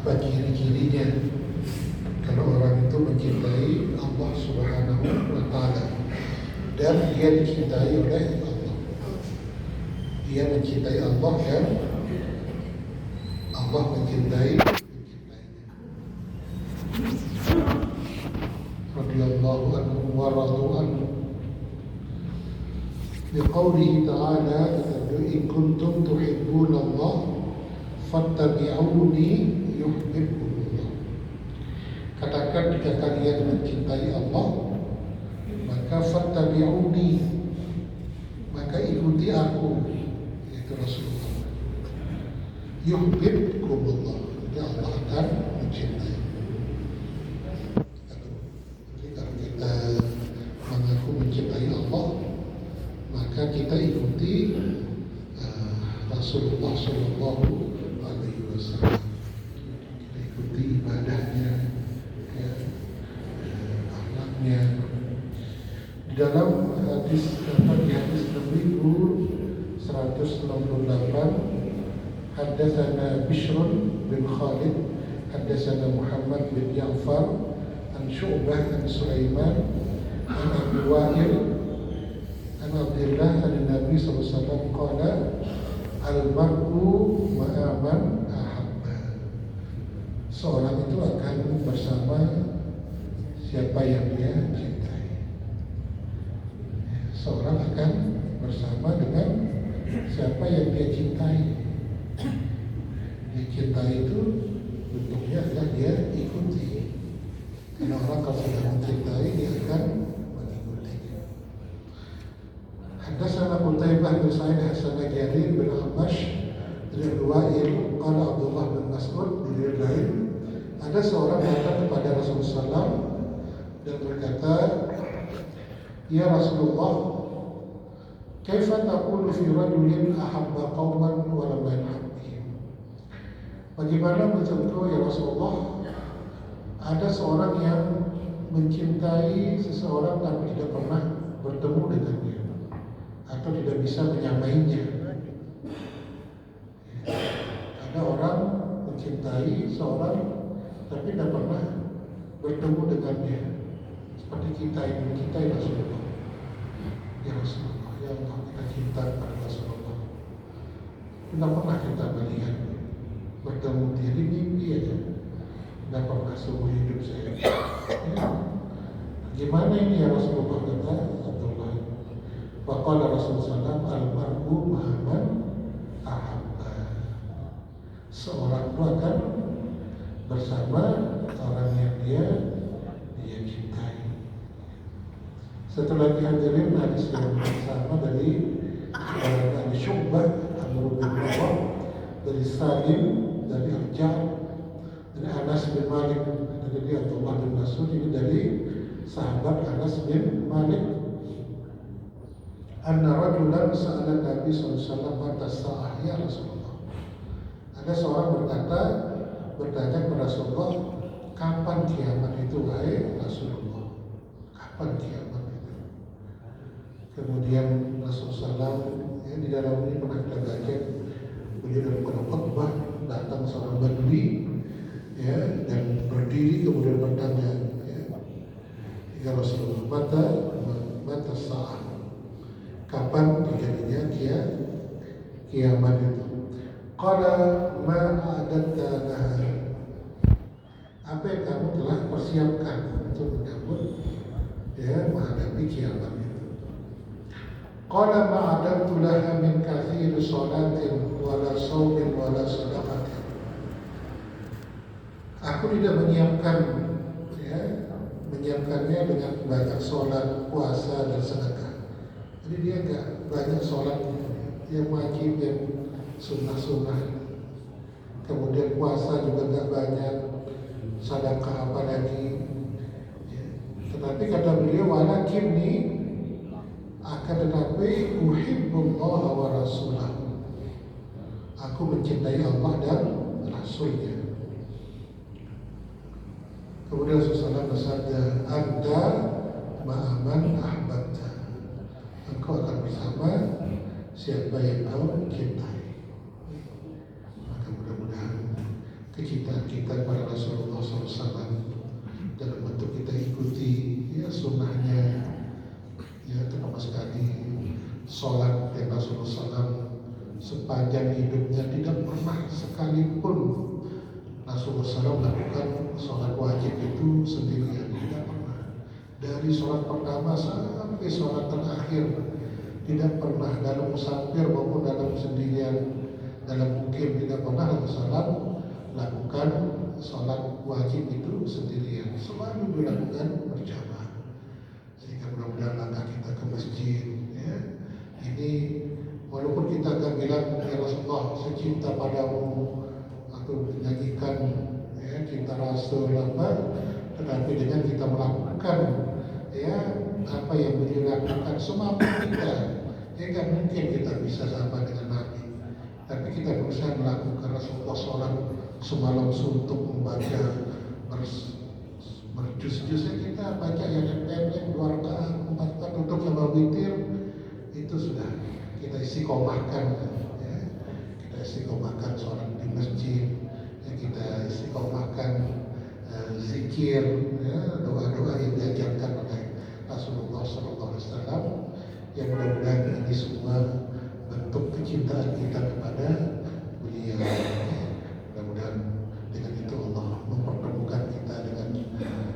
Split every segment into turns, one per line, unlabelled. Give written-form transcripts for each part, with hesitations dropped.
Apa ciri-cirinya kalau orang itu mencintai Allah Subhanahu wa Ta'ala dan dia dicintai oleh Allah. Dia mencintai Allah dan Allah mencintainya. Radhiyallahu anhu wa radu anhu. Biqaulihi ta'ala, in kuntum tuhibbuna Allah fattabi'uni yuhibbukumullah. Katakan jika kalian mencintai Allah, maka fattabi'uni, maka ikuti aku, yaitu Rasulullah. Yuhibbukumullah, jadi Allah akan mencintai. Jadi kalau kita mengaku mencintai Allah, maka kita ikuti Rasulullah Shallallahu Alaihi Wasallam. Kita ikuti ibadahnya, akhlaknya. Di dalam hadis 6168, haddatsana Bishrun bin Khalid, haddatsana Muhammad bin Ja'far, an Syu'bah an Sulaiman, an Abi Wa'il, an Abdullah an Nabi sallallahu alaihi wasallam qala al-mar'u ma'a man ahabba. Seorang itu akan bersama siapa yang dia cintai. Seorang akan bersama dengan siapa yang dia cintai. Dia cintai itu bentuknya adalah dia ikuti. Karena orang kalau sudah mencintai dia akan mengikuti. Haddatsana Qutaibah bin Sa'id haddatsana Jarir bin Habash dari Wa'il qala Abdullah bin Mas'ud dari lain, ada seorang datang kepada Rasulullah SAW dan berkata, ya Rasulullah, kaifa taqulu fi rajulin ahabba qauman wa lam yanhabbihim? Bagaimana menurutku ya Rasulullah, ada seorang yang mencintai seseorang tapi tidak pernah bertemu dengannya atau tidak bisa menyamainya. Ada orang mencintai seorang tapi tidak pernah bertemu dengannya. Seperti kita ini mencintai Rasulullah. Ya Rasulullah, ya Allah, kita cinta kepada Rasulullah. Tidak pernah kita melihat bertemu dia di mimpi aja. Tidak pernah seumur hidup saya. Ya. Gimana ini ya Rasulullah, kata Abdullah. Faqala Rasulullah al-mar'u ma'aman ahabba. Seorang itu akan bersama orang yang dia cintai. Setelah dihadirin hadis yang sama dari Syu'bah Amr bin Nawaf, dari Salim, dari Al-Ja'd, dari Anas bin Malik, dari Abdullah bin Mas'ud, ini dari sahabat Anas bin Malik. Anna rajulan sa'ala Nabi SAW mata sa'ah ya Rasulullah. Ada seorang bertanya kepada Rasulullah, kapan kiamat itu wahai Rasulullah? Kapan kiamat itu? Kemudian Rasulullah SAW di dalam ini pernah kita baca, beliau dalam khutbah datang seorang badui, ya, dan berdiri kemudian bertanya, ya Rasulullah, mata sa'ah, kapan terjadinya kiamat itu? Qala ma a'adatta laha, apa yang kamu telah persiapkan untuk menyambut, ya, menghadapi kiamat itu? Qala ma a'adattu laha min kathiri sholatin wala shaumin wala sadaqatin. Aku tidak menyiapkan, ya, menyiapkannya dengan banyak sholat, puasa dan sedekah. Jadi dia enggak banyak sholat yang wajib, yang sunnah-sunnah. Kemudian puasa juga enggak banyak, sedekah apa lagi. Ya. Tetapi kata beliau, walakinni, akan tetapi uhibbullah wa rasulah, aku mencintai Allah dan Rasulnya. Kemudian Rasulullah bersabda, anta ma'aman ahbabta, engkau akan bersama siapa yang kau cintai. Maka mudah-mudahan kecintaan kita kepada Rasulullah SAW dalam bentuk kita ikuti ya sunnahnya, ya terutama sekali sholat yang Rasulullah SAW sepanjang hidupnya tidak pernah sekalipun Rasulullah SAW melakukan sholat wajib itu sendirian, tidak pernah. Dari sholat pertama sampai sholat terakhir tidak pernah dalam musafir maupun dalam sendirian, dalam mungkin tidak pernah Rasulullah lakukan sholat wajib itu sendirian, selalu dilakukan berjamaah. Sehingga mudah-mudahan langkah kita ke masjid ya, ini walaupun kita akan bilang ya Rasulullah saya cinta padamu atau menyanyikan ya cinta Rasul apa, tetapi dengan kita melakukan ya apa yang beliau lakukan semampu kita, ya kan mungkin kita bisa sama dengan Nabi, tapi kita berusaha melakukan Rasulullah sholat semalam suntuk membaca berjus-jusnya, kita baca yang pendek 2 rakaat 4 rakaat untuk sama witir itu sudah kita istiqomahkan ya. Kita istiqomahkan sholat di masjid ya, kita istiqomahkan zikir ya, doa-doa yang diajarkan oleh Rasulullah SAW. Yang mudah-mudahan ini semua bentuk kecintaan kita kepada beliau. Mudah-mudahan dengan itu Allah mempertemukan kita dengan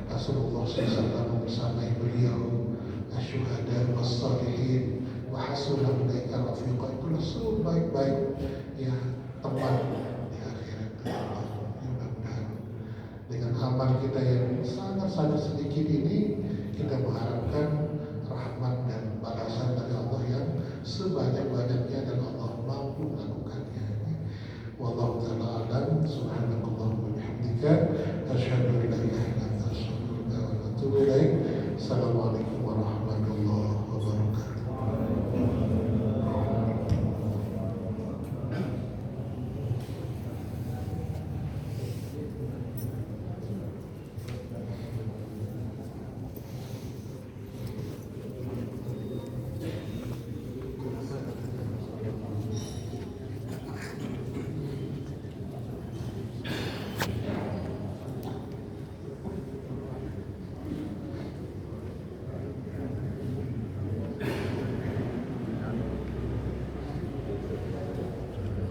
Rasulullah SAW bersama beliau, asyuhada was-salihin wa hasuna ulaika rafiqa. Itulah sebaik-baik ya teman di akhirat Allah. Mudah-mudahan dengan amal kita yang sangat-sangat sedikit ini kita mengharapkan rahmat dan balasan dari Allah yang sebanyak-banyaknya dan Allah mampu melakukannya. Wallahu ta'ala alam. Subhanakallahumma wa bihamdika asyhadu an la ilaha illa anta astaghfiruka wa atubu ilaik. Assalamualaikum warahmatullahi wabarakatuh.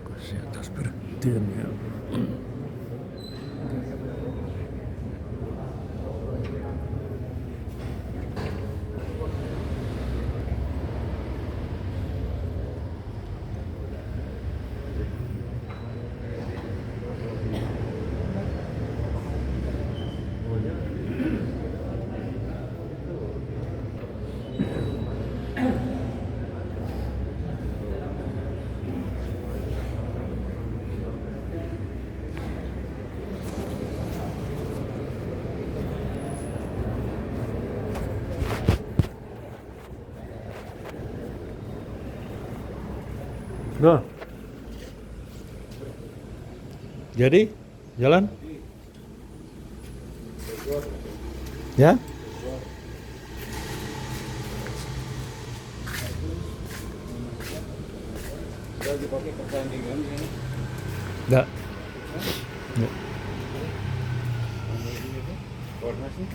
Kursi atas perhentian ya. Loh. Jadi jalan? Ya?
Sudah dipakai pertandingan ini.
Enggak. Enggak.
Warna sih?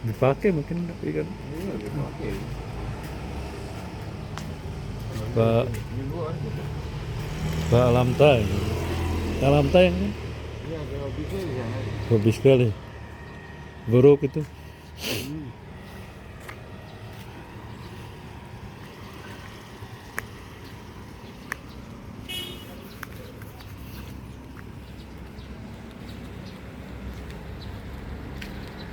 Dipakai mungkin tapi kan
Iya, dipakai.
Pak Alamta ini. Alamta yang
Iya, kalau bisa di sana.
hobi sekali. Buruk itu.